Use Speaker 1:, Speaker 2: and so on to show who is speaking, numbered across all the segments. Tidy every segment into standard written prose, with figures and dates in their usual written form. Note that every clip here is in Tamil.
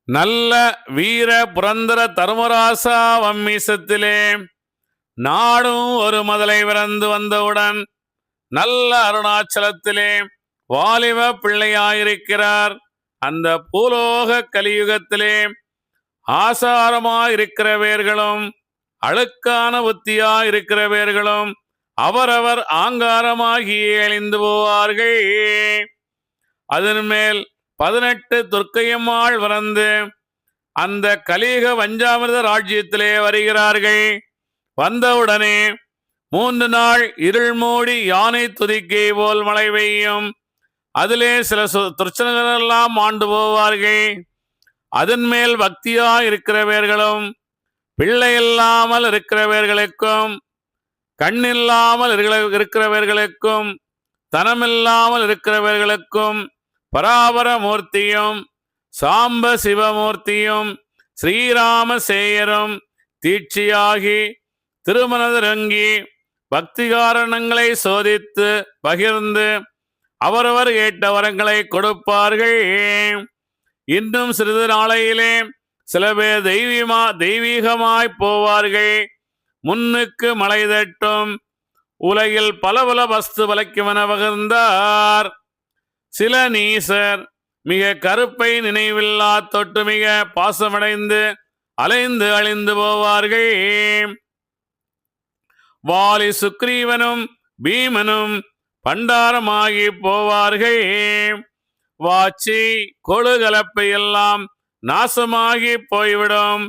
Speaker 1: நல்ல வீர புரந்தர தர்மராசா வம்மீசத்திலே நாடும் ஒரு மதலை பிறந்து வந்தவுடன் நல்ல அருணாச்சலத்திலே வாலிப பிள்ளையாயிருக்கிறார். அந்த பூலோக கலியுகத்திலே ஆசாரமாயிருக்கிறவர்களும் அழுக்கான புத்தியாயிருக்கிறவர்களும் அவரவர் ஆங்காரமாகி அழிந்து போவார்கள். அதன் மேல் 18 துர்க்கையம்மாள் பிறந்து அந்த கலியுக வஞ்சாமிர்த ராஜ்யத்திலே வருகிறார்கள். வந்தவுடனே 3 நாள் இருள் மூடி யானை துதிக்கை போல் மழை பெய்யும். அதிலே சில துர்ச்சனங்களெல்லாம் ஆண்டு போவார்கள். அதன் மேல் பக்தியா இருக்கிறவர்களும் பிள்ளை இல்லாமல் இருக்கிறவர்களுக்கும் கண்ணில்லாமல் இருக்கிறவர்களுக்கும் தனமில்லாமல் இருக்கிறவர்களுக்கும் பராபர மூர்த்தியும் சாம்ப சிவமூர்த்தியும் ஸ்ரீராம சேயரும் தீட்சியாகி திருமணதரங்கி பக்தி காரணங்களை சோதித்து பகிர்ந்து அவரவர் கேட்ட வரங்களை கொடுப்பார்கள். இன்னும் சிறிது நாளையிலே சில பேர் தெய்வீகமாய் போவார்கள். முன்னுக்கு மலை தட்டும் உலகில் பல பல வஸ்து வளைக்குமென பகிர்ந்தார். சில நீசர் மிக கருப்பை நினைவில்லா தொட்டு மிக பாசமடைந்து அலைந்து அழிந்து போவார்கள். வாலி சுக்ரீவனும் பீமனும் பண்டாரமாகி போவார்கள். வாச்சி கொழுகலப்பை எல்லாம் நாசமாகி போய்விடும்.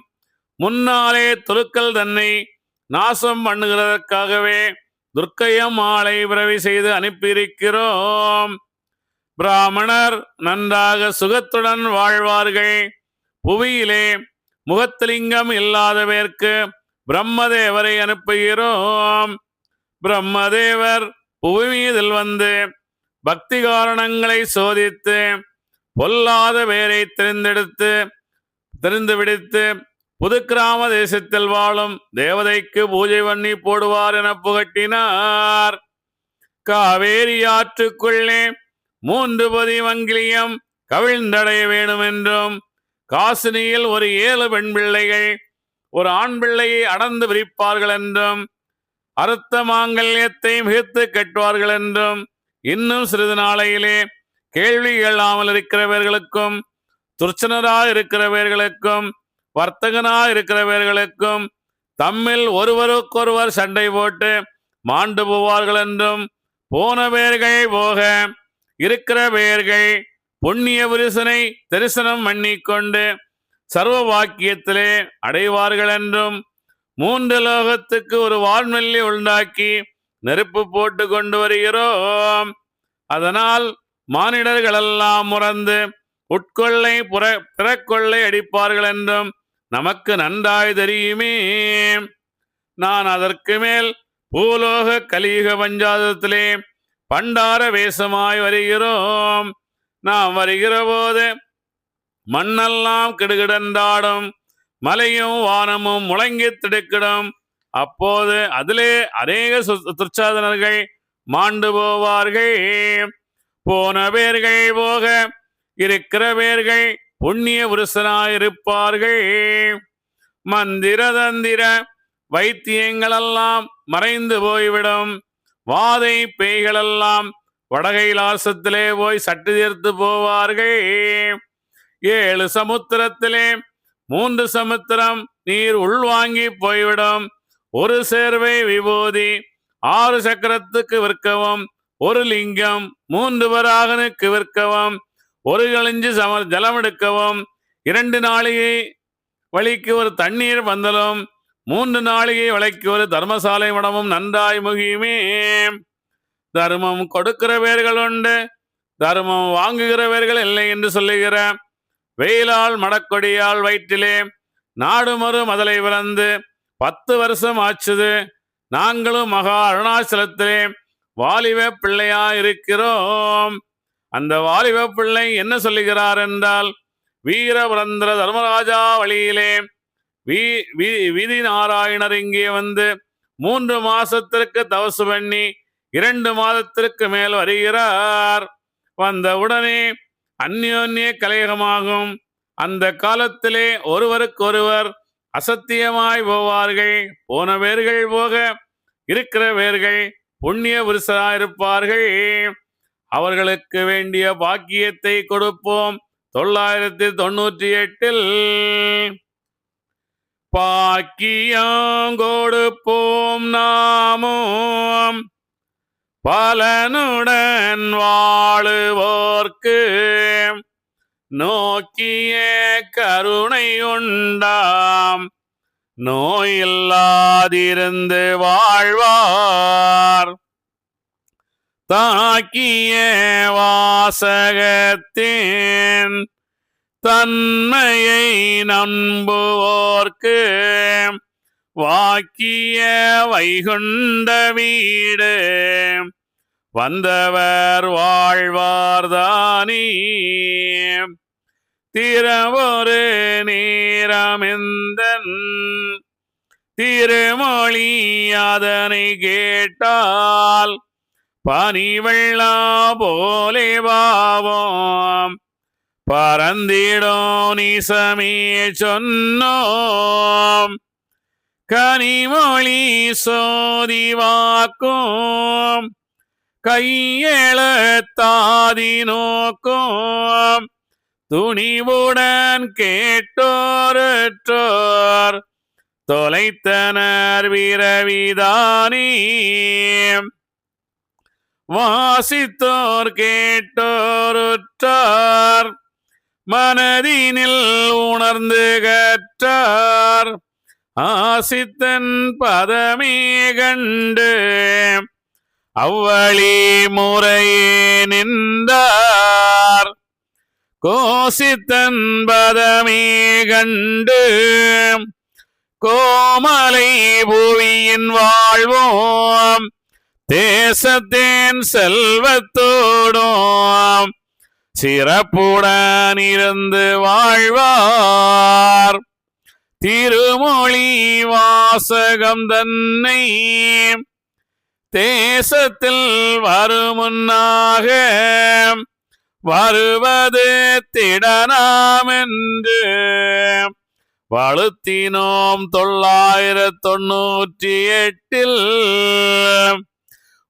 Speaker 1: முன்னாலே துருக்கள் தன்னை நாசம் பண்ணுகிறதற்காகவே துர்க்கையம்மாளை பிறவி செய்து அனுப்பியிருக்கிறோம். பிராமணர் நன்றாக சுகத்துடன் வாழ்வார்கள். புவியிலே முகத்திலிங்கம் இல்லாதவர்க்கு பிரம்மதேவரை அனுப்புகிறோம். பிரம்மதேவர் புவி மீதில் வந்து பக்தி காரணங்களை சோதித்து பொல்லாத வேரை தெரிந்து விடுத்து புது கிராம தேசத்தில் வாழும் தேவதைக்கு பூஜை பண்ணி போடுவார் என புகட்டினார். காவேரி ஆற்றுக்குள்ளே 3 பதி மங்கிலியம் கவிழ்ந்தடைய வேண்டும் என்றும் காசினியில் ஒரு 7 பெண் பிள்ளைகள் ஒரு ஆண் பிள்ளையை அடர்ந்து விரிப்பார்கள் என்றும் அறுத்த மாங்கல்யத்தை மிகுத்து கட்டுவார்கள் என்றும் இன்னும் சிறிது நாளையிலே கேள்வி கேளாமல் இருக்கிறவர்களுக்கும் துர்ச்சனராய் இருக்கிறவர்களுக்கும் வர்த்தகனாய் இருக்கிறவர்களுக்கும் தம்மில் ஒருவருக்கொருவர் சண்டை போட்டு மாண்டு போவார்கள் என்றும் போன பேர்கள் போக இருக்கிற பேர்கள் புண்ணிய புருஷனை தரிசனம் பண்ணிக்கொண்டு சர்வ வாக்கியத்திலே அடைவார்கள் என்றும் 3 லோகத்துக்கு ஒரு வான்வெள்ளி உண்டாக்கி நெருப்பு போட்டு கொண்டு வருகிறோம். அதனால் மானிடர்களெல்லாம் முறந்து உட்கொள்ளை பிறக்கொள்ளை அடிப்பார்கள் என்றும் நமக்கு நன்றாய் தெரியுமே. நான் அதற்கு மேல் பூலோக கலியுக பஞ்சாதத்திலே பண்டார வேஷமாய் வருகிறோம். நாம் வருகிற போது மண்ணெல்லாம் கிடுகிடந்தாடும், மலையும் வானமும் முழங்கி திடுக்கிடும். அப்போது அதிலே அநேக துர்ச்சாதனர்கள் மாண்டு போவார்கள். போன பேர்கள் போக இருக்கிற பேர்கள் புண்ணிய புருஷனாயிருப்பார்கள். மந்திர தந்திர வைத்தியங்களெல்லாம் மறைந்து போய்விடும். வாதை பேய்களெல்லாம் வடகைலாசத்திலே போய் சட்டு தீர்த்து போவார்கள். 7 சமுத்திரத்திலே 3 சமுத்திரம் நீர் உள்வாங்கி போய்விடும். ஒரு சேர்வை விபூதி 6 சக்கரத்துக்கு விற்கவும், ஒரு லிங்கம் 3 வராகனுக்கு விற்கவும், ஒரு கழிஞ்சு ஜலம் எடுக்கவும், 2 நாளிகை வழிக்கு ஒரு தண்ணீர் பந்தலும், 3 நாளிகை வழிக்கு ஒரு தர்மசாலை மடமும் நன்றாய் முகியுமே. தர்மம் கொடுக்கிறவர்கள் உண்டு, தர்மம் வாங்குகிறவர்கள் இல்லை என்று சொல்லுகிற வெயிலால் மடக்கொடியால் வயிற்றிலே நாடுமறு மதலை பிறந்து 10 வருஷம் ஆச்சுது. நாங்களும் மகா அருணாச்சலத்திலே வாலிப பிள்ளையா இருக்கிறோம். அந்த வாலிப பிள்ளை என்ன சொல்லுகிறார் என்றால், வீரபுரந்திர தர்மராஜா வழியிலே விதி நாராயணர் இங்கே வந்து 3 மாசத்திற்கு தவசு பண்ணி 2 மாதத்திற்கு மேல் வருகிறார். வந்த உடனே அந்யோன்ய கலையகமாகும். அந்த காலத்திலே ஒருவருக்கொருவர் அசத்தியமாய் போவார்கள். போன வேர்கள் போக இருக்கிற வேர்கள் புண்ணிய புருஷராயிருப்பார்கள். அவர்களுக்கு வேண்டிய பாக்கியத்தை கொடுப்போம். 998 பாக்கியம் கொடுப்போம் நாமும் பலனுடன் வாழுவோர்க்கு நோக்கிய கருணை உண்டாம் நோயில்லாதிருந்து வாழ்வார். தாக்கிய வாசகத்தின் தன்மையை நம்புவோர்க்கு வாக்கிய வைகுண்ட வீடு வந்தவர் வாழ்வார்தானே. திறவொரு நேரமெந்தன் திருமொழி அதனை கேட்டால் பனிவெள்ளா போலே பாவோம் பரந்திடோ நிசமே சொன்னோம். கனிமொழி சோதிவாக்கும் கையெழுத்தாதி நோக்கும் துணிவுடன் கேட்டோரற்றோர் தொலைத்தனர் விரவிதானே. வாசித்தோர் கேட்டோருற்றார் மனதினில் உணர்ந்து கற்றார் ஆசித்தன் பதமே கண்டு அவ்வழி முறையே நின்றார். கோசித்தன் பதமே கண்டு கோமலை புவியின் வாழ்வோம் தேசத்தின் செல்வத்தோடும் சிறப்புடன் இருந்து வாழ்வார். திருமொழி வாசகம் தன்னை தேசத்தில் வருமுன்னாக வருவது திடனாமென்று வழுத்தினோம் 998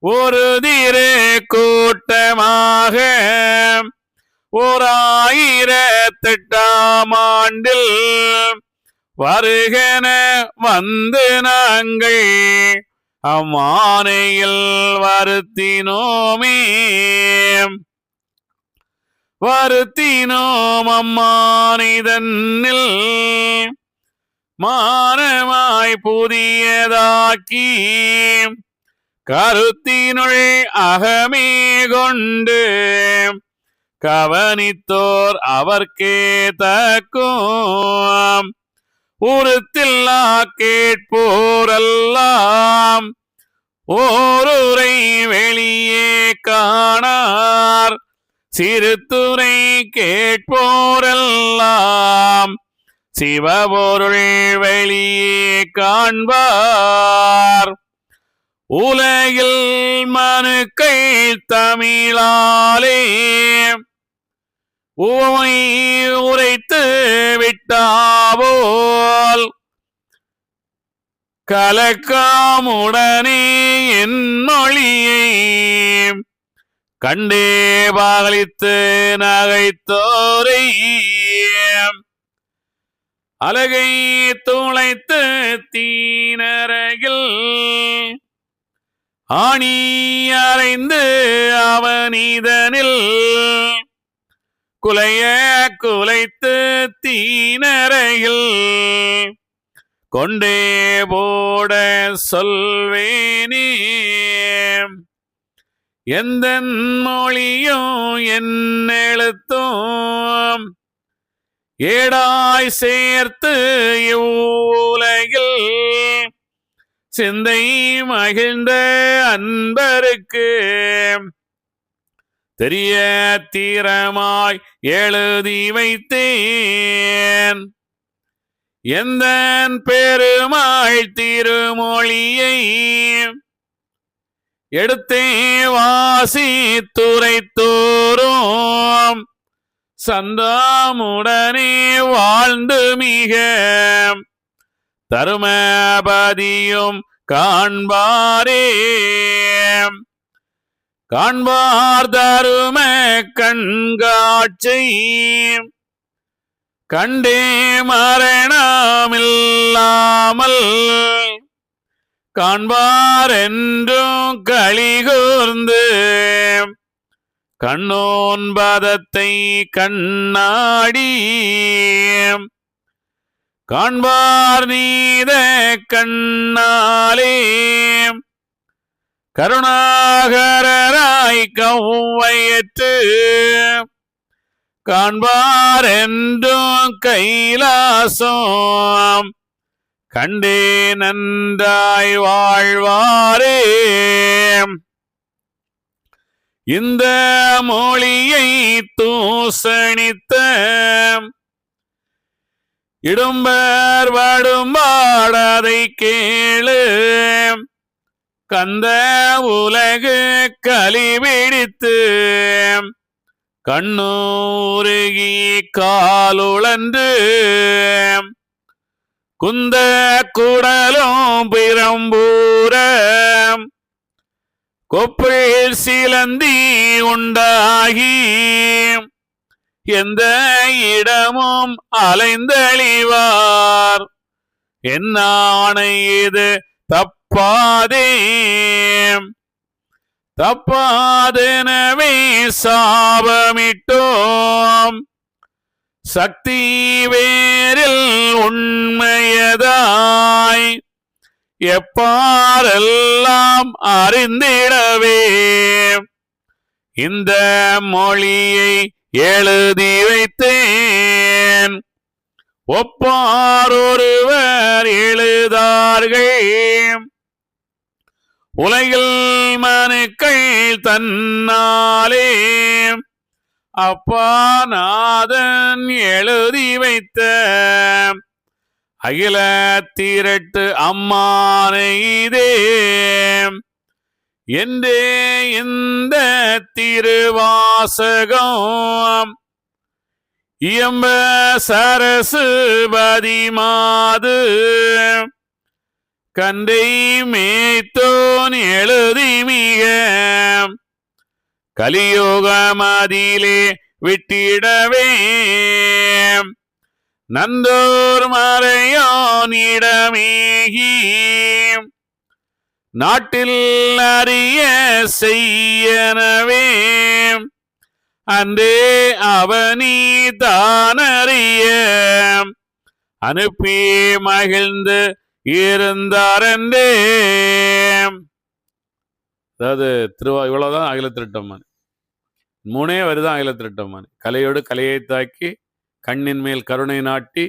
Speaker 1: ஒரு திரு கூட்டமாக 1008 வருகன வந்து நாங்கள் அம்மானையில் வருத்தினோம் அம்மானிதன்னில் மானமாய் புதியதாக்கி கருத்தினுள் அகமே கொண்டு கவனித்தோர் அவர்க்கே தக்கும் உருத்தில்லா கேட்போரெல்லாம் ஓருரை வெளியே காணார். சிறுத்துறை கேட்போரெல்லாம் சிவபொருள் வெளியே காண்பார். உலகில் மனுக்கள் தமிழாலே உரைத்து விட்டாவோல் கலக்காமுடனே என் மொழியை கண்டே பாகலித்து நகைத்தோரை அலகை துளைத்து தீனரகில் ஆணி அறைந்து அவனிதனில் குலைய குலைத்து தீனரையில் கொண்டே போட சொல்வேனே. எந்த மொழியும் என் எழுத்தும் ஏடாய் சேர்த்து இவ்வுலகில் சிந்தை மகிழ்ந்த அன்பருக்கு தெரிய தீரமாய் எழுதி வைத்தேன். எந்த பெருமாள் திருமொழியை எடுத்தே வாசி துரைத்தோறும் சந்தாமுடனே வாழ்ந்து மிக தருமபதியும் காண்பாரே. காண்பார் தரும கண்காட்சி கண்டே மரணமில்லாமல் காண்பார் என்றும் களிகூர்ந்து கண்ணோன்பதத்தை கண்ணாடி காண்பார் நீத கண்ணாலே கருணாகரராய் கௌவையற்று காண்பார் என்றும் கைலாசம் கண்டே நன்றாய் வாழ்வாரே. இந்த மொழியை தூசணித்த இடும்பர் வடும்பாடதை கேளு கந்த உலகு கலிபிடித்து கண்ணூருகி காலுழன்று குந்த குடலும் பிரம்பூர கொப்பில் சிலந்தி உண்டாகி எந்த இடமும் அலைந்தழிவார் என்னானை இது தப்பாதே தப்பாதெனவே சாபமிட்டோம் சக்தி வேரில் உண்மையதாய் எப்பாரெல்லாம் அறிந்திடவே இந்த மொழியை எழுதி வைத்தேன். ஒப்பார் ஒருவர் எழுதார்கள் உலகில் மனுக்கள் தன்னாலே அப்பாநாதன் எழுதி வைத்த அகில திரட்டு அம்மானை இதே என்றே இந்த திருவாசகம் இயம்ப சரசு பதிமாது கண்டை மேய்த்தோன் எழுதி மிக கலியோகமதிலே விட்டிடவே நந்தோர் மறையோனிடமேகி நாட்டில் அறிய செய்யனவே அன்றே அவனி தானறிய அனுப்பி மகிழ்ந்து இருந்தாரன்றே. அதாவது இவ்வளவுதான் அகில திருட்டம்மான். மூணே வருதான் அகில திருட்டம்மான். கலையோடு கலையை தாக்கி கண்ணின் மேல் கருணை நாட்டி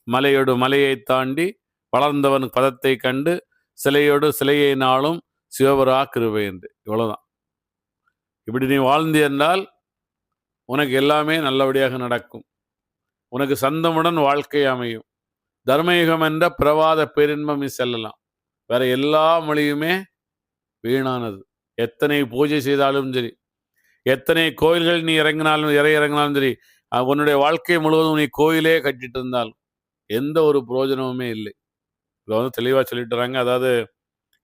Speaker 1: மலையோடு மலையை தாண்டி வளர்ந்தவன் பதத்தை கண்டு சிலையோடு சிலையை நாளும் சிவபரா கிருபை என்று. இவ்வளவுதான். இப்படி நீ வாழ்ந்து என்றால் உனக்கு எல்லாமே நல்லபடியாக நடக்கும். உனக்கு சந்தமுடன் வாழ்க்கை அமையும். தர்மயுகம் என்ற பிரவாத பேரின்பம் நீ செல்லலாம். வேற எல்லா மொழியுமே வீணானது. எத்தனை பூஜை செய்தாலும் சரி, எத்தனை கோயில்கள் நீ இறங்கினாலும் சரி, உன்னுடைய வாழ்க்கை முழுவதும் நீ கோயிலே கட்டிட்டு இருந்தாலும் எந்த ஒரு பிரயோஜனமுமே இல்லை. இதை தெளிவாக சொல்லிட்டுறாங்க. அதாவது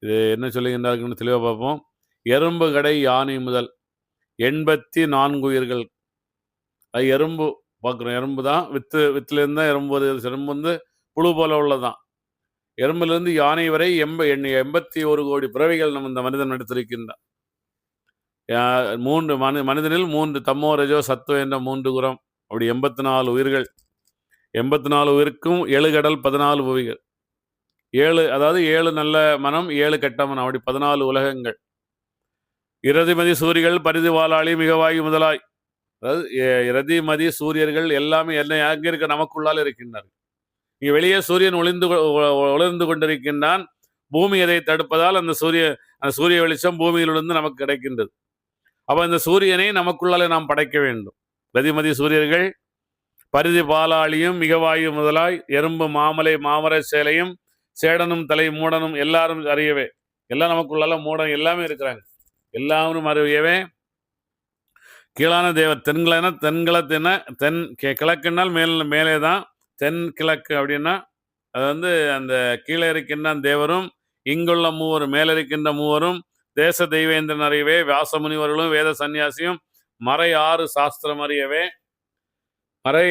Speaker 1: இது என்ன சொல்லுகின்றார்கள் தெளிவாக பார்ப்போம். எறும்பு கடை யானை முதல் 84 உயிர்கள். அது எறும்பு பார்க்குறோம். எறும்பு தான் வித்துலேருந்து தான் எறும்பு வருது. எறும்பு புழு போல உள்ளதான். எறும்பிலிருந்து யானை வரை 81 கோடி பிறவைகள் நம்ம இந்த மனிதன் எடுத்திருக்கின்றான். மனிதனில் 3 தம்மோ ரஜோ சத்துவ என்ற 3 குரம். அப்படி 84 உயிர்கள். 84 உயிருக்கும் 7 கடல் 14 புவிகள். 7 நல்ல மனம் 7 கெட்ட மனம். அப்படி 14 உலகங்கள். இரதிமதி சூரியர்கள் பரிதி வாளாளி மிகவாயு முதலாய். அதாவது இரதிமதி சூரியர்கள் எல்லாமே எங்கே இருக்க நமக்குள்ளால் இருக்கின்றார்கள். இங்கே வெளியே சூரியன் ஒளிர்ந்து கொண்டிருக்கின்றான். பூமி அதை தடுப்பதால் அந்த சூரிய வெளிச்சம் பூமியிலிருந்து நமக்கு கிடைக்கின்றது. அப்போ இந்த சூரியனை நமக்குள்ளாலே நாம் படைக்க வேண்டும். ரதிமதி சூரியர்கள் பரிதி பாலாளியும் மிகவாயு முதலாய் எறும்பு மாமலை மாமர சேலையும் சேடனும் தலை மூடனும் எல்லாரும் அறியவே. எல்லாம் நமக்குள்ளால மூடன் எல்லாமே இருக்கிறாங்க. எல்லாரும் அறியவே கீழான தேவர் தென்கிழத்தின கிழக்குனால் மேலே தான். தென் கிழக்கு அப்படின்னா அது வந்து அந்த கீழே இருக்கின்ற தேவரும் இங்குள்ள மூவரும் மேலே இருக்கின்ற மூவரும் தேச தெய்வேந்திரன் அறியவே, வியாசமுனிவர்களும் வேத சன்னியாசியும் மறை 6 சாஸ்திரம் அறியவே, மறை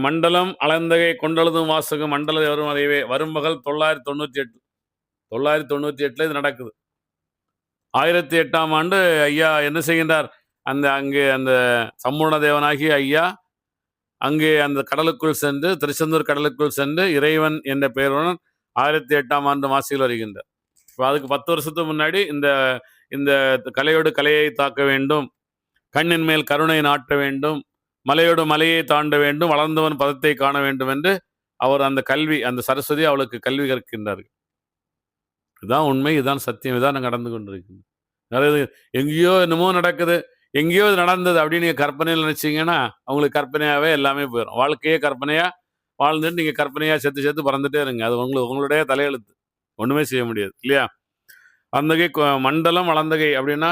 Speaker 1: மண்டலம் அளந்தகை கொண்டழுதும் வாசகம் மண்டல எவரும் அறியவே. வரும்பகல் 998 இது நடக்குது. 1008ஆம் ஆண்டு ஐயா என்ன செய்கின்றார்? அங்கே அந்த சம்பூர்ண தேவனாகி ஐயா அங்கே அந்த கடலுக்குள் சென்று, திருச்செந்தூர் கடலுக்குள் சென்று இறைவன் என்ற பெயருடன் 1008ஆம் ஆண்டு மாசியில் வருகின்றார். இப்போ அதுக்கு 10 வருஷத்துக்கு முன்னாடி இந்த கலையோடு கலையை தாக்க வேண்டும், கண்ணின் மேல் கருணை நாட்ட வேண்டும், மலையோடு மலையை தாண்ட வேண்டும், வளர்ந்தவன் பதத்தை காண வேண்டும் என்று அவர் அந்த கல்வி, அந்த சரஸ்வதி அவளுக்கு கல்வி கற்கின்றார்கள். இதுதான் உண்மை, இதுதான் சத்தியம், இதான் நடந்து கொண்டிருக்கிறது. எங்கேயோ என்னமோ நடக்குது, எங்கேயோ இது நடந்தது அப்படின்னு நீங்கள் கற்பனையில் நினச்சிங்கன்னா அவங்களுக்கு கற்பனையாகவே எல்லாமே போயிடும். வாழ்க்கையே கற்பனையாக வாழ்ந்துட்டு நீங்கள் கற்பனையாக செத்து பறந்துட்டே இருங்க. அது உங்களுடைய தலையெழுத்து, ஒன்றுமே செய்ய முடியாது இல்லையா? அந்தகை மண்டலம் அளந்தகை அப்படின்னா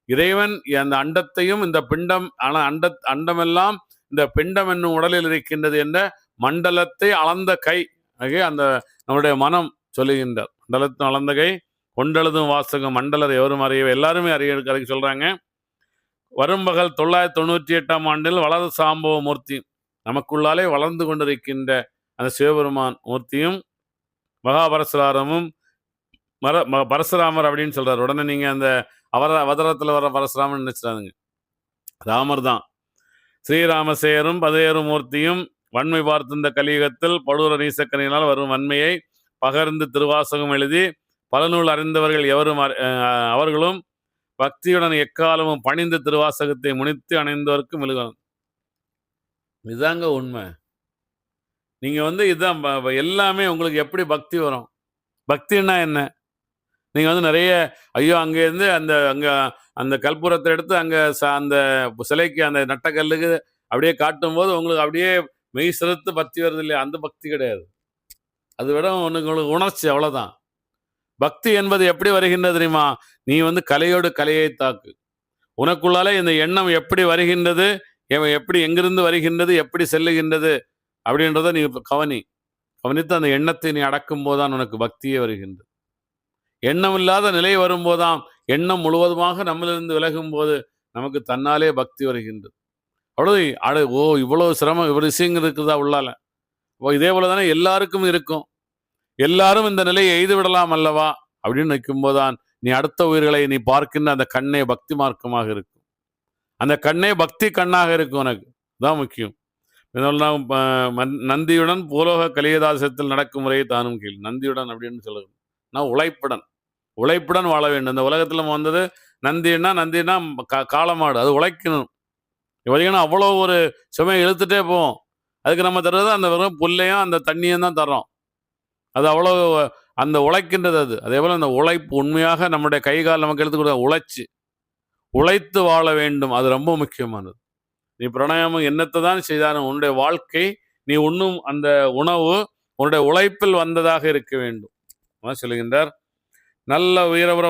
Speaker 1: இறைவன் அந்த அண்டத்தையும் இந்த பிண்டம், ஆனால் அண்டமெல்லாம் இந்த பிண்டம் என்னும் உடலில் இருக்கின்றது என்ற மண்டலத்தை அளந்த கை அந்த நம்முடைய மனம் சொல்லுகின்றார். மண்டலத்தின் அளந்த கை கொண்டெழுதும் வாசகம் மண்டலர் எவரும் அறியவே, எல்லாருமே அறிய சொல்றாங்க. வரும்பகல் 998ஆம் ஆண்டில் வளர்ந்த சாம்பவ மூர்த்தி, நமக்குள்ளாலே வளர்ந்து கொண்டிருக்கின்ற அந்த சிவபெருமான் மூர்த்தியும் மகாபரசுராமரும் பரசுராமர் அப்படின்னு சொல்றாரு. உடனே நீங்க அந்த அவதாரத்தில் வர பரசுராமன் நினைச்சிடாதுங்க, ராமர் தான். ஸ்ரீராமசேரும் பதையரும் மூர்த்தியும் வன்மை பார்த்து இந்த கலியுகத்தில் பழுவர நீசக்கனியினால் வரும் வன்மையை பகர்ந்து திருவாசகம் எழுதி பலநூல் அறிந்தவர்கள் அவர்களும் பக்தியுடன் எக்காலமும் பணிந்து திருவாசகத்தை முனித்து அணைந்தவருக்கு மெழுகணும். இதுதாங்க உண்மை. நீங்க இதுதான் எல்லாமே. உங்களுக்கு எப்படி பக்தி வரும்? பக்தின்னா என்ன? நீங்க நிறைய ஐயோ அங்கேருந்து அந்த கற்பூரத்தை எடுத்து அந்த சிலைக்கு அந்த நட்டக்கல்லுக்கு அப்படியே காட்டும் போது உங்களுக்கு அப்படியே மெய் செலுத்து பக்தி வருது இல்லையா? அந்த பக்தி கிடையாது. அது விட உங்களுக்கு உணர்ச்சி, அவ்வளவுதான். பக்தி என்பது எப்படி வருகின்றது தெரியுமா? நீ கலையோடு கலையை தாக்கு. உனக்குள்ளாலே இந்த எண்ணம் எப்படி வருகின்றது, எப்படி எங்கிருந்து வருகின்றது, எப்படி செல்லுகின்றது அப்படின்றத நீ கவனித்து அந்த எண்ணத்தை நீ அடக்கும் போதுதான் உனக்கு பக்தியே வருகின்றது. எண்ணம் இல்லாத நிலை வரும்போதாம், எண்ணம் முழுவதுமாக நம்மளிருந்து விலகும் போது நமக்கு தன்னாலே பக்தி வருகின்றது. அவ்வளவு இவ்வளவு சிரமம், இவ்வளவு விஷயங்கள் இருக்குதா உள்ளால? இதே போலதானே எல்லாருக்கும் இருக்கும். எல்லாரும் இந்த நிலையை எய்து விடலாம் அல்லவா அப்படின்னு நிற்கும் போதுதான் நீ அடுத்த உயிர்களை நீ பார்க்கின்ற அந்த கண்ணே பக்தி மார்க்கமாக இருக்கும். அந்த கண்ணே பக்தி கண்ணாக இருக்கும். உனக்கு தான் முக்கியம். நந்தியுடன் பூலோக கலியதாசத்தில் நடக்கும் முறையை தானும் கீழ். நந்தியுடன் அப்படின்னு சொல்லுது, நான் உழைப்புடன் வாழ வேண்டும். இந்த உலகத்துல வந்தது நந்தினா காளமாடு, அது உழைக்கணும். பார்த்தீங்கன்னா அவ்வளோ ஒரு சுமையை இழுத்துட்டே போவோம். அதுக்கு நம்ம தர்றது அந்த வெறும் புல்லையும் அந்த தண்ணியும் தான் தர்றோம். அது அவ்வளோ அந்த உழைக்கின்றது. அதே போல அந்த உழைப்பு உண்மையாக நம்முடைய கைகால் நமக்கு எடுத்துக்கூட உழைத்து வாழ வேண்டும். அது ரொம்ப முக்கியமானது. நீ பிராணாயாமம் என்னத்தை தான் செய்தாலும் உன்னுடைய வாழ்க்கை, நீ உண்ணும் அந்த உணவு உன்னுடைய உழைப்பில் வந்ததாக இருக்க வேண்டும் சொல்லுகின்றார். நல்ல வீரபுர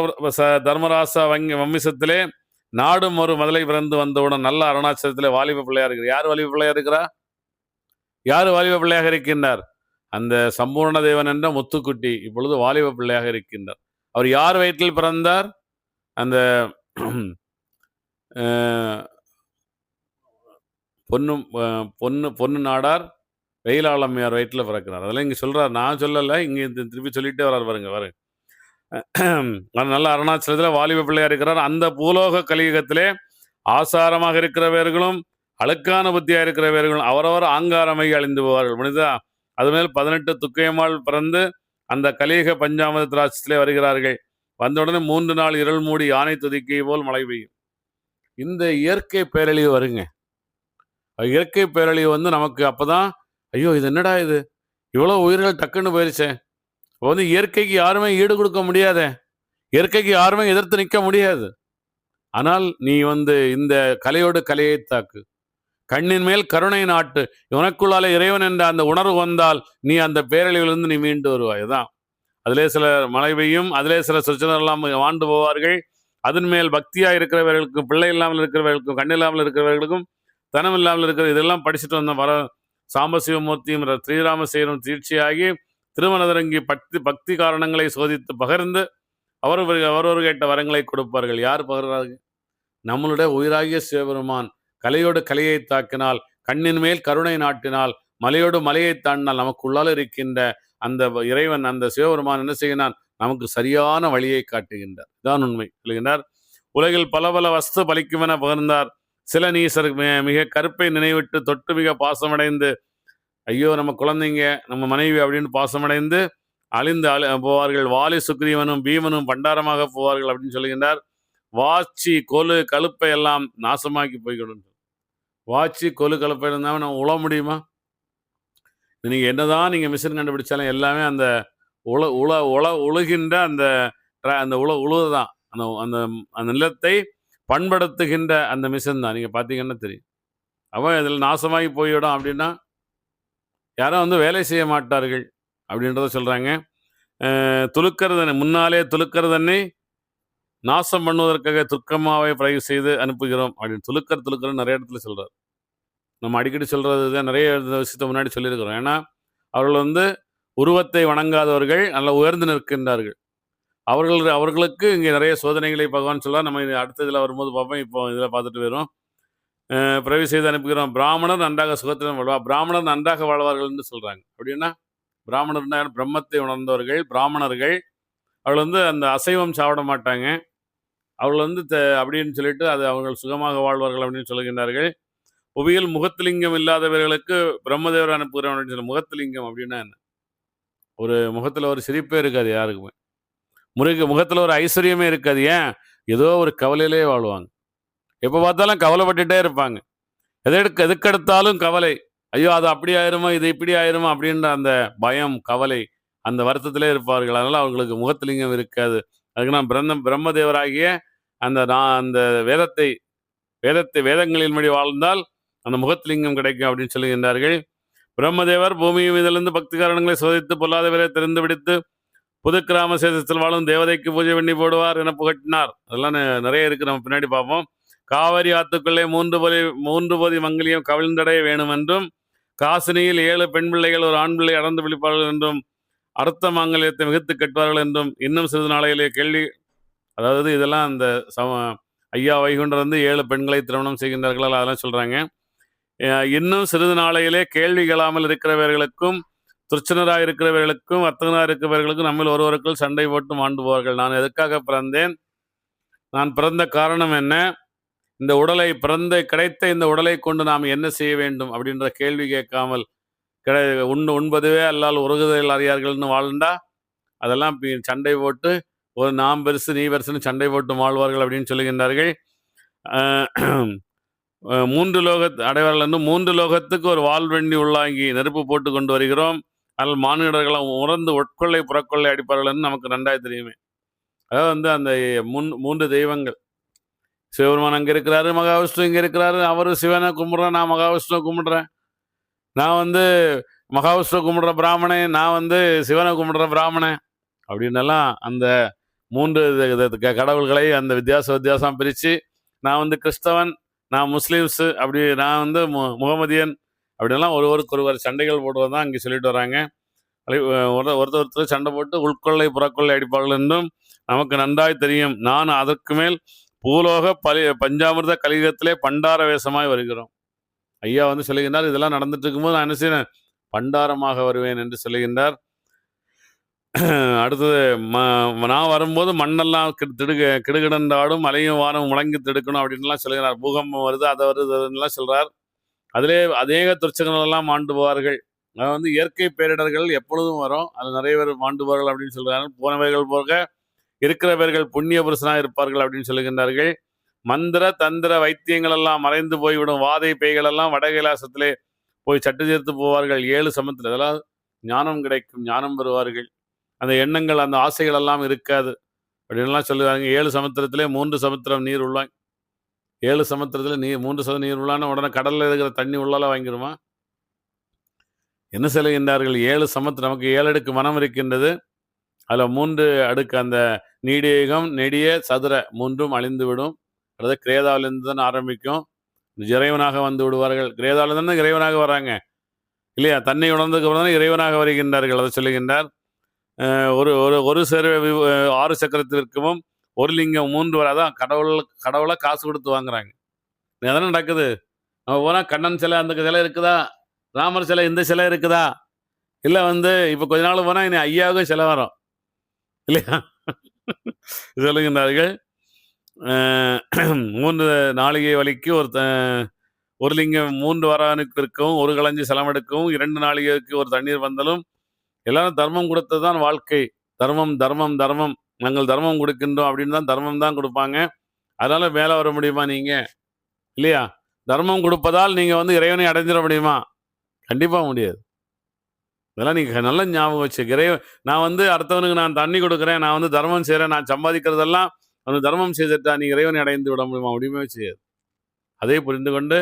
Speaker 1: தர்மராசா வம்சத்திலே நாடும் ஒரு முதலை பிறந்து வந்தவுடன் நல்ல அருணாச்சலத்திலே வாலிப பிள்ளையா இருக்கிறார். யார் வாலிப பிள்ளையா இருக்கிறா? யார் வாலிப பிள்ளையாக இருக்கின்றார்? அந்த சம்பூர்ண தேவன் என்ற முத்துக்குட்டி இப்பொழுது வாலிப பிள்ளையாக இருக்கின்றார். அவர் யார் வயிற்றில் பிறந்தார்? அந்த பொன்னு நாடார் வெயிலாளம்மையார் வயிற்றில் பிறக்கிறார். அதெல்லாம் இங்கே சொல்றார், நான் சொல்லலை, இங்கே திருப்பி சொல்லிட்டே வர்றார். பாருங்க. நல்ல அருணாச்சலத்தில் வாலிப பிள்ளையா இருக்கிறார். அந்த பூலோக கலியுகத்திலே ஆசாரமாக இருக்கிறவர்களும் அழுக்கான புத்தியா இருக்கிறவர்களும் அவரவர் ஆங்காரமை அழிந்து போவார்கள். புனிதா அதுமேல் 18 துக்கையம்மாள் பிறந்து அந்த கலியுக பஞ்சாமத திராட்சத்திலே வருகிறார்கள். வந்தவுடனே 3 நாள் இருள் மூடி யானை துதிக்கை போல் மழை பெய்யும். இந்த இயற்கை பேரழிவு வருங்க. இயற்கை பேரழிவு நமக்கு அப்பதான் ஐயோ இது என்னடா இது, இவ்வளோ உயிர்கள் டக்குன்னு போயிருச்சே. இப்போ இயற்கைக்கு யாருமே ஈடு கொடுக்க முடியாத, இயற்கைக்கு யாருமே எதிர்த்து நிற்க முடியாது. ஆனால் நீ இந்த கலையோடு கலையை தாக்கு, கண்ணின் மேல் கருணை நாட்டு, உனக்குள்ளால இறைவன் என்ற அந்த உணர்வு வந்தால் நீ அந்த பேரழிவிலிருந்து நீ மீண்டு வருவாய். தான் அதிலே சில மழை பெய்யும், அதிலே சில சுற்றனெல்லாம் வாழ்ந்து போவார்கள். அதன் மேல் பக்தியா இருக்கிறவர்களுக்கும், பிள்ளை இல்லாமல் இருக்கிறவர்களுக்கும், கண் இல்லாமல் இருக்கிறவர்களுக்கும், தனம் இல்லாமல் இருக்கிற இதெல்லாம் படிச்சுட்டு வந்த வர சாம்பசிவமூர்த்தியும் ஸ்ரீராமசேரும் தீட்சியாகி திருமணதரங்கி பக்தி காரணங்களை சோதித்து பகர்ந்து அவரவர் கேட்ட வரங்களை கொடுப்பார்கள். யார் பகர்றாங்க? நம்மளுடைய உயிராகிய சிவபெருமான். கலையோடு கலையை தாக்கினால், கண்ணின் மேல் கருணை நாட்டினால், மலையோடு மலையை தாண்டினால், நமக்குள்ளால் இருக்கின்ற அந்த இறைவன், அந்த சிவபெருமான் என்ன செய்கிறான்? நமக்கு சரியான வழியை காட்டுகின்றார். இதான் உண்மை சொல்கின்றார். உலகில் பல பல வஸ்து பலிக்குமென பகிர்ந்தார். சில நீசர் மிக கருப்பை நினைவிட்டு தொட்டு மிக பாசமடைந்து, ஐயோ நம்ம குழந்தைங்க, நம்ம மனைவி அப்படின்னு பாசமடைந்து அழிந்து போவார்கள். வாலி சுக்ரீவனும் பீமனும் பண்டாரமாக போவார்கள் அப்படின்னு சொல்லுகின்றார். வாச்சி கொலு கழுப்பை எல்லாம் நாசமாக்கி போய்கொண்டு. வாச்சி கொலு கழுப்பை இருந்தாமல் நம்ம உழ முடியுமா? நீங்கள் என்னதான் நீங்கள் மிஷின் கண்டுபிடிச்சாலும் எல்லாமே அந்த உழுகின்ற அந்த அந்த உழுதான் அந்த அந்த அந்த நிலத்தை பண்படுத்துகின்ற அந்த மிஷின் தான். நீங்கள் பார்த்தீங்கன்னா தெரியும். அவன் இதில் நாசமாகி போய்விடும் அப்படின்னா யாரும் வந்து வேலை செய்ய மாட்டார்கள் அப்படின்றத சொல்கிறாங்க. துலுக்கிறதனை முன்னாலே துலுக்கிறதனை நாசம் பண்ணுவதற்காக துர்க்கமாவை பிரயோக செய்து அனுப்புகிறோம் அப்படின்னு துலுக்கிறன்னு நிறைய இடத்துல சொல்கிறார். நம்ம அடிக்கடி சொல்கிறது தான், நிறைய விஷயத்தை முன்னாடி சொல்லியிருக்கிறோம். ஏன்னா அவர்கள் வந்து உருவத்தை வணங்காதவர்கள் நல்ல உயர்ந்து நிற்கின்றார்கள். அவர்களுக்கு இங்கே நிறைய சோதனைகளை பகவான் சொல்ல, நம்ம அடுத்த இதில் வரும்போது பார்ப்போம். இப்போ இதில் பார்த்துட்டு வரும். பிரவி செய்து அனுப்புகிறோம். பிராமணர் நன்றாக சுகத்திலும் வாழ்வா, பிராமணர் நன்றாக வாழ்வார்கள்னு சொல்கிறாங்க. அப்படின்னா பிராமணர்னா பிரம்மத்தை உணர்ந்தவர்கள் பிராமணர்கள். அவர்கள் வந்து அந்த அசைவம் சாப்பிட மாட்டாங்க. அவர்கள் வந்து அப்படின்னு சொல்லிட்டு அது அவர்கள் சுகமாக வாழ்வார்கள் அப்படின்னு சொல்லுகின்றார்கள். புவியில் முகத்திலிங்கம் இல்லாதவர்களுக்கு பிரம்மதேவர் அனுப்புகிறோம் அப்படின்னு சொல்லி. முகத்திலிங்கம் அப்படின்னா என்ன? ஒரு முகத்தில் ஒரு சிரிப்பே இருக்காது யாருக்குமே. முகத்தில் ஒரு ஐஸ்வர்யமே இருக்காது. ஏன்? ஏதோ ஒரு கவலையிலே வாழ்வாங்க. எப்போ பார்த்தாலும் கவலைப்பட்டுட்டே இருப்பாங்க. எதுக்கெடுத்தாலும் கவலை. ஐயோ அது அப்படி ஆயிருமோ, இது இப்படி ஆயிருமோ அப்படின்ற அந்த பயம், கவலை, அந்த வருத்தத்திலே இருப்பார்கள். அதனால் அவங்களுக்கு முகத்திலிங்கம் இருக்காது. அதுக்கு நான் பிரம்மதேவராகிய அந்த வேதங்களின் மொழி வாழ்ந்தால் அந்த முகத்திலிங்கம் கிடைக்கும் அப்படின்னு சொல்லுகின்றார்கள். பிரம்மதேவர் பூமியும் இதிலிருந்து பக்தி காரணங்களை சோதித்து பொல்லாதவரை தெரிந்து பிடித்து புது கிராம சேதத்தில் வாழும் தேவதைக்கு பூஜை பண்ணி போடுவார் என புகட்டினார். அதெல்லாம் நிறைய இருக்கு, நம்ம பின்னாடி பார்ப்போம். காவிரி ஆத்துக்குள்ளே மூன்று போதி மங்கலியம் கவிழ்ந்தடைய வேணும் என்றும், காசினியில் 7 பெண் பிள்ளைகள் ஒரு ஆண் பிள்ளை அடர்ந்து பிடிப்பார்கள் என்றும், அர்த்த மாங்கல்யத்தை மிகுத்து கட்டுவார்கள் என்றும், இன்னும் சிறிது நாளையிலே கேள்வி, அதாவது இதெல்லாம் அந்த ஐயா வைகுண்டர் வந்து 7 பெண்களை திருமணம் செய்கின்றார்கள், அதெல்லாம் சொல்றாங்க. இன்னும் சிறிது நாளையிலே கேள்வி கேளாமல் இருக்கிறவர்களுக்கும், துர்ச்சனராக இருக்கிறவர்களுக்கும், வர்த்தகனாக இருக்கிறவர்களுக்கும் நம்மில் ஒருவருக்குள் சண்டை போட்டு மாண்டு போவார்கள். நான் எதுக்காக பிறந்தேன்? நான் பிறந்த காரணம் என்ன? இந்த உடலை கிடைத்த இந்த உடலை கொண்டு நாம் என்ன செய்ய வேண்டும் அப்படின்ற கேள்வி கேட்காமல் உண்பதுவே அல்லால் உருகுதல் அறியார்கள்னு வாழ்ந்தா அதெல்லாம் சண்டை போட்டு ஒரு நாம் பெருசு நீ பெருசுன்னு சண்டை போட்டு வாழ்வார்கள் அப்படின்னு சொல்லுகின்றார்கள். 3 லோகத்து அடைவார்கள் என்று 3 லோகத்துக்கு ஒரு வாழ்வெண்ணி உள்ளாங்கி நெருப்பு போட்டு கொண்டு வருகிறோம். அதில் மாநிலர்களாம் உணர்ந்து உட்கொள்ளை புறக்கொள்ளை அடிப்பார்கள் என்று நமக்கு நன்றாக தெரியுமே. அதாவது வந்து அந்த 3 தெய்வங்கள், சிவபெருமான் அங்கே இருக்கிறாரு, மகாவிஷ்ணு இங்கே இருக்கிறாரு. அவர் சிவனை கும்பிட்றேன், நான் மகாவிஷ்ணுவை கும்பிட்றேன். நான் வந்து மகாவிஷ்ணு கும்பிட்ற பிராமணன், நான் வந்து சிவனை கும்பிட்ற பிராமணன் அப்படின்னெல்லாம் அந்த 3 கடவுள்களை அந்த வித்தியாசம் பிரித்து, நான் வந்து கிறிஸ்தவன், நான் முஸ்லீம்ஸு, அப்படி நான் வந்து முகமதியன் அப்படின்லாம் ஒருவர் சண்டைகள் போடுவது தான் இங்கே சொல்லிட்டு வராங்க. ஒருத்தர் சண்டை போட்டு உள்கொள்ளை புறக்கொள்ளை அடிப்பார்கள் என்றும் நமக்கு நன்றாய் தெரியும். நான் அதற்கு மேல் பூலோக பஞ்சாமிர்த கலியுகத்திலே பண்டார வேஷமாய் வருகிறோம். ஐயா வந்து சொல்லுகின்றார், இதெல்லாம் நடந்துட்டு இருக்கும்போது நான் என்ன செய்யறேன்? பண்டாரமாக வருவேன் என்று சொல்லுகின்றார். அடுத்தது நான் வரும்போது மண்ணெல்லாம் கிடுகிடந்தாடும், மலையும் வாரம் முழங்கி திடுக்கணும் அப்படின்லாம் சொல்லுகிறார். பூகம்பம் வருது, அதை வருதுலாம் சொல்றார். அதிலே அநேக துர்ச்சகங்கள் எல்லாம் மாண்டு போவார்கள். அது வந்து இயற்கை பேரிடர்கள் எப்பொழுதும் வரும், அது நிறைய பேர் மாண்டுவார்கள் அப்படின்னு சொல்கிறார்கள். போனவர்கள் போக இருக்கிறவர்கள் புண்ணிய புருஷனாக இருப்பார்கள் அப்படின்னு சொல்லுகின்றார்கள். மந்திர தந்திர வைத்தியங்கள் எல்லாம் மறைந்து போய்விடும். வாதை பேய்கள் எல்லாம் வடகைலாசத்திலே போய் சட்டு சேர்த்து போவார்கள். 7 சமுத்திரம், அதெல்லாம் ஞானம் கிடைக்கும், ஞானம் பெறுவார்கள். அந்த எண்ணங்கள் அந்த ஆசைகள் எல்லாம் இருக்காது அப்படின்லாம் சொல்லுவாங்க. 7 சமுத்திரத்திலே 3 சமுத்திரம் நீர் உள்ளாங்க. 7 சமுத்திரத்தில் 3 சதம் நீர் உள்ளான உடனே கடலில் இருக்கிற தண்ணி உள்ளால வாங்கிடுமா? என்ன சொல்லுகின்றார்கள்? 7 சமுத்திரம், நமக்கு 7 அடுக்கு மனம் இருக்கின்றது. அதில் 3 அடுக்கு, அந்த நீடியகம், நெடிய, சதுர 3ம் அழிந்துவிடும். அதாவது கிரேதாவிலிருந்து தான் ஆரம்பிக்கும். இறைவனாக வந்து விடுவார்கள். கிரேதாவிலிருந்து தான் இறைவனாக வராங்க இல்லையா? தன்னை உணர்ந்ததுக்கு அப்புறம் தான் இறைவனாக வருகின்றார்கள். அதை சொல்லுகின்றார். ஒரு ஒரு ஒரு சேர 6 சக்கரத்திற்கும் ஒரு லிங்கம் 3 அதான் கடவுளை காசு கொடுத்து வாங்குறாங்க. அதெல்லாம் நடக்குது. நம்ம போனால் கண்ணன் சிலை, அந்த சிலை இருக்குதா, ராமர் சிலை, இந்த சிலை இருக்குதா, இல்லை இப்போ கொஞ்ச நாள் போனால் இனி ஐயாவுக்கும் சிலை வரும் இல்லையா? சொல்லுகின்றார்கள். 3 நாளிகை வலிக்கு ஒரு லிங்கம் 3 வரானுக்கு இருக்கவும், ஒரு களஞ்சி செலமெடுக்கவும், 2 நாளிகைக்கு ஒரு தண்ணீர் வந்தலும், எல்லாரும் தர்மம் கொடுத்தது தான் வாழ்க்கை. தர்மம் தர்மம் தர்மம், நாங்கள் தர்மம் கொடுக்கின்றோம் அப்படின்னு தான் தர்மம் தான் கொடுப்பாங்க. அதனால மேலே வர முடியுமா நீங்க இல்லையா? தர்மம் கொடுப்பதால் நீங்க இறைவனை அடைஞ்சிட முடியுமா? கண்டிப்பா முடியாது. இதெல்லாம் நீங்க நல்ல ஞாபகம் வச்சு, நான் அடுத்தவனுக்கு நான் தண்ணி கொடுக்குறேன், நான் தர்மம் செய்கிறேன், நான் சம்பாதிக்கிறதெல்லாம் அவனுக்கு தர்மம் செய்துட்டா நீ இறைவனை அடைந்து விட முடியுமா? முடியுமே செய்யாது. அதை புரிந்து கொண்டு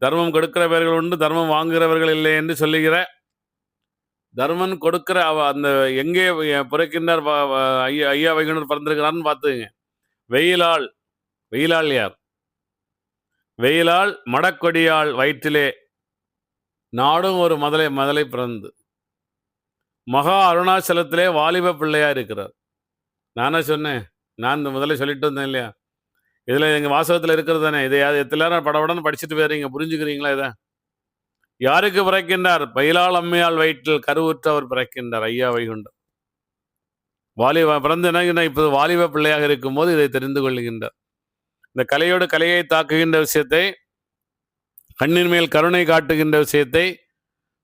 Speaker 1: தர்மம் கொடுக்கிறவர்கள் உண்டு, தர்மம் வாங்குகிறவர்கள் இல்லை என்று சொல்லுகிற தர்மன் கொடுக்கிற அந்த எங்கே பிறக்கின்றார் ஐயா வைகுண்டர் பிறந்திருக்கிறார்னு பார்த்துங்க. வெயிலாள் யார்? வெயிலாள் மடக்கொடியாள் வயிற்றிலே நாடும் ஒரு மதலை பிறந்து மகா அருணாச்சலத்திலே வாலிப பிள்ளையா இருக்கிறார். நானே சொன்னேன், நான் இந்த முதல்ல சொல்லிட்டு வந்தேன் இல்லையா? இதுல எங்க வாசகத்துல இருக்கிறது தானே. இதை எல்லாரும் படபடன்னு படிச்சுட்டு போயிருங்க. புரிஞ்சுக்கிறீங்களா? இதை யாருக்கு பிறக்கின்றார்? பயிலாள் அம்மையாள் வயிற்றில் கருவுற்று அவர் பிறக்கின்றார் ஐயா வைகுண்டர். பிறந்து என்ன இப்போது வாலிப பிள்ளையாக இருக்கும் போது இதை தெரிந்து கொள்ளுகின்றார். இந்த கலையோடு கலையை தாக்குகின்ற விஷயத்தை, கண்ணின் மேல் கருணை காட்டுகின்ற விஷயத்தை,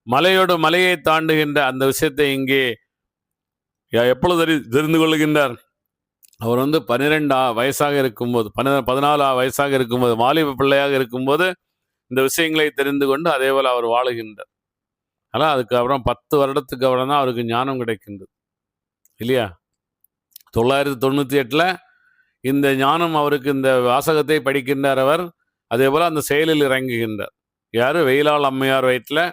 Speaker 1: மலையோடு மலையை தாண்டுகின்ற அந்த விஷயத்தை இங்கே எப்பொழுது தெரிந்து கொள்ளுகின்றார்? அவர் 12 வயசாக இருக்கும்போது, 14 வயசாக இருக்கும்போது, வாலிப பிள்ளையாக இருக்கும்போது இந்த விஷயங்களை தெரிந்து கொண்டு அதே போல் அவர் வாழுகின்றார். ஆனால் அதுக்கப்புறம் 10 வருடத்துக்கு அப்புறம் தான் அவருக்கு ஞானம் கிடைக்கின்றது இல்லையா? 998 இந்த ஞானம் அவருக்கு, இந்த வாசகத்தை படிக்கின்றார் அவர். அதே போல் அந்த செயலில் இறங்குகின்றார். யார்? வெயிலாள் அம்மையார் வயிற்றில்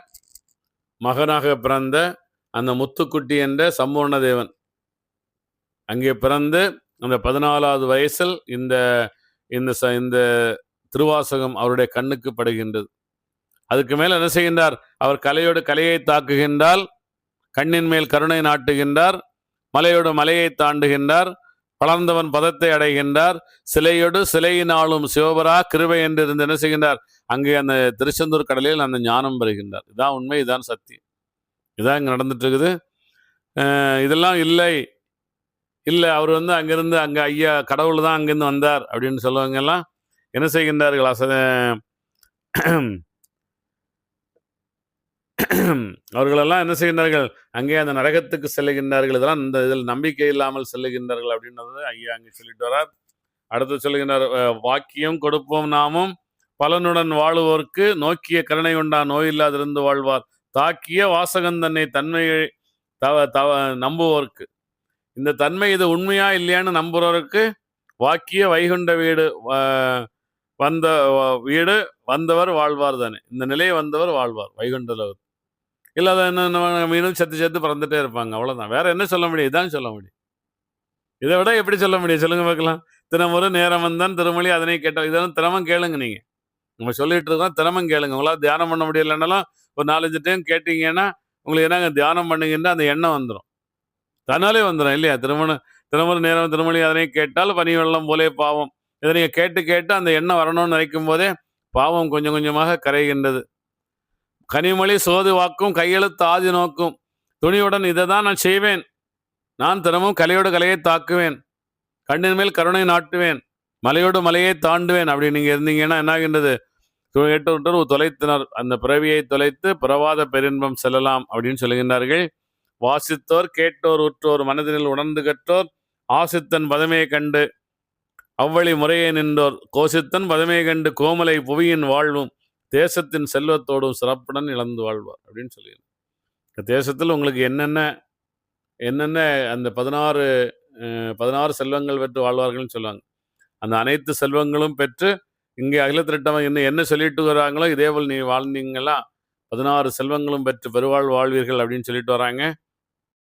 Speaker 1: மகனாக பிறந்த அந்த முத்துக்குட்டி என்ற சம்பூர்ண தேவன் அங்கே பிறந்து அந்த 14வது வயசில் இந்த இந்த திருவாசகம் அவருடைய கண்ணுக்கு படுகின்றது. அதுக்கு மேல் என்ன செய்கின்றார்? அவர் கலையோடு கலையை தாக்குகின்றால், கண்ணின் மேல் கருணை நாட்டுகின்றார், மலையோடு மலையை தாண்டுகின்றார், வளர்ந்தவன் பதத்தை அடைகின்றார், சிலையோடு சிலையினாலும் சிவபரா கிருபை என்று இருந்து என்ன செய்கின்றார்? அங்கே அந்த திருச்செந்தூர் கடலில் அந்த ஞானம் பெறுகின்றார். இதான் உண்மை, இதான் சத்தியம், இதான் இங்கே நடந்துட்டு இருக்குது. இதெல்லாம் இல்லை அவர் அங்கிருந்து அங்கே ஐயா கடவுள் தான் அங்கேருந்து வந்தார் அப்படின்னு சொல்லுவாங்க எல்லாம் என்ன செய்கின்றார்கள்? அவர்களெல்லாம் என்ன செய்கின்றார்கள்? அங்கே அந்த நரகத்துக்கு செல்லுகின்றார்கள். இதெல்லாம் இதில் நம்பிக்கை இல்லாமல் செல்லுகின்றார்கள் அப்படின்றது ஐயா அங்கே சொல்லிட்டு வரார். அடுத்து சொல்லுகின்றார், வாக்கியம் கொடுப்போம் நாமும் பலனுடன் வாழுவோர்க்கு நோக்கிய கருணை கொண்டா நோயில்லாதிருந்து வாழ்வார், தாக்கிய வாசகன் தன்னை தன்மையை நம்புவோர்க்கு, இந்த தன்மை இது உண்மையா இல்லையான்னு நம்புறவருக்கு வாக்கிய வைகுண்ட வீடு வந்தவர் வாழ்வார் தானே. இந்த நிலையை வந்தவர் வாழ்வார் வைகுண்டல. இல்லாத மீனும் செத்து பறந்துட்டே இருப்பாங்க. அவ்வளவுதான். வேற என்ன சொல்ல முடியும்? இதான் சொல்ல முடியும். இதை விட எப்படி சொல்ல முடியும்? சொல்லுங்க பார்க்கலாம். தினமொரு நேரம் வந்தான் திருமொழி அதனை கேட்டோம். இதெல்லாம் தினமும் கேளுங்க. நீங்க நம்ம சொல்லிட்டு இருக்கோம், தினமும் கேளுங்க. உங்களால் தியானம் பண்ண முடியலன்னாலும் ஒரு 4-5 டைம் கேட்டீங்கன்னா உங்களுக்கு என்னங்க தியானம் பண்ணுங்கன்னா அந்த எண்ணம் வந்துடும், தன்னாலே வந்துடும் இல்லையா? தினமொரு நேரம் திருமொழி அதனை கேட்டால் பனி வெள்ளம் போலே பாவம். இதை நீங்க கேட்டு அந்த எண்ணம் வரணும்னு நினைக்கும் போதே பாவம் கொஞ்சம் கொஞ்சமாக கரைகின்றது. கனிமொழி சோது வாக்கும் கையெழுத்து ஆதி நோக்கும், துணியுடன் இதை தான் நான் செய்வேன், நான் தினமும் கலையோடு கலையை தாக்குவேன், கண்ணின் மேல் கருணை நாட்டுவேன், மலையோடு மலையை தாண்டுவேன் அப்படி நீங்க இருந்தீங்கன்னா என்னாகின்றது? 8 தொலைத்தனர், அந்த பிறவியை தொலைத்து பிறவாத பெரின்பம் செல்லலாம் அப்படின்னு சொல்லுகின்றார்கள். வாசித்தோர் கேட்டோர் உற்றோர் மனதினில் உணர்ந்து கற்றோர் ஆசித்தன் பதமையை கண்டு அவ்வழி முறையை நின்றோர் கோசித்தன் பதமையை கண்டு கோமலை புவியின் வாழ்வும் தேசத்தின் செல்வத்தோடும் சிறப்புடன் இழந்து வாழ்வார் அப்படின்னு சொல்லியிருந்தார். தேசத்தில் உங்களுக்கு என்னென்ன அந்த 16 செல்வங்கள் பெற்று வாழ்வார்கள்னு சொல்லுவாங்க. அந்த அனைத்து செல்வங்களும் பெற்று இங்கே அகிலத்திரட்டம் என்ன சொல்லிட்டு வராங்களோ இதே போல் நீ வாழ்ந்தீங்களா 16 செல்வங்களும் பெற்று பெருவாழ் வாழ்வீர்கள் அப்படின்னு சொல்லிட்டு வராங்க.